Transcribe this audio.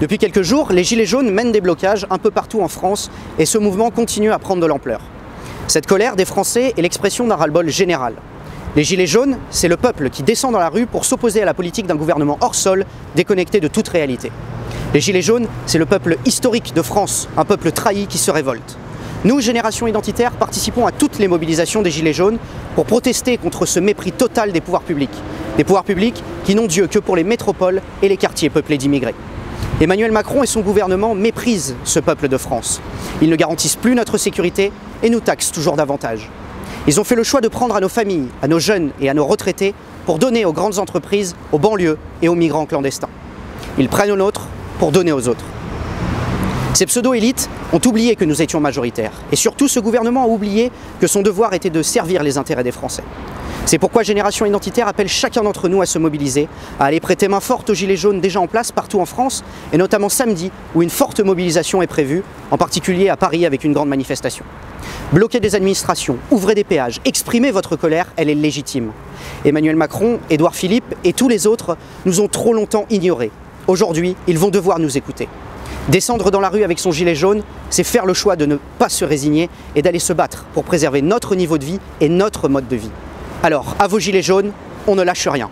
Depuis quelques jours, les Gilets jaunes mènent des blocages un peu partout en France et ce mouvement continue à prendre de l'ampleur. Cette colère des Français est l'expression d'un ras-le-bol général. Les Gilets jaunes, c'est le peuple qui descend dans la rue pour s'opposer à la politique d'un gouvernement hors sol, déconnecté de toute réalité. Les Gilets jaunes, c'est le peuple historique de France, un peuple trahi qui se révolte. Nous, Génération Identitaire, participons à toutes les mobilisations des Gilets jaunes pour protester contre ce mépris total des pouvoirs publics. Des pouvoirs publics qui n'ont Dieu que pour les métropoles et les quartiers peuplés d'immigrés. Emmanuel Macron et son gouvernement méprisent ce peuple de France. Ils ne garantissent plus notre sécurité et nous taxent toujours davantage. Ils ont fait le choix de prendre à nos familles, à nos jeunes et à nos retraités pour donner aux grandes entreprises, aux banlieues et aux migrants clandestins. Ils prennent aux nôtres pour donner aux autres. Ces pseudo-élites ont oublié que nous étions majoritaires. Et surtout, ce gouvernement a oublié que son devoir était de servir les intérêts des Français. C'est pourquoi Génération Identitaire appelle chacun d'entre nous à se mobiliser, à aller prêter main forte aux Gilets jaunes déjà en place partout en France, et notamment samedi, où une forte mobilisation est prévue, en particulier à Paris avec une grande manifestation. Bloquez des administrations, ouvrez des péages, exprimez votre colère, elle est légitime. Emmanuel Macron, Édouard Philippe et tous les autres nous ont trop longtemps ignorés. Aujourd'hui, ils vont devoir nous écouter. Descendre dans la rue avec son gilet jaune, c'est faire le choix de ne pas se résigner et d'aller se battre pour préserver notre niveau de vie et notre mode de vie. Alors, à vos gilets jaunes, on ne lâche rien.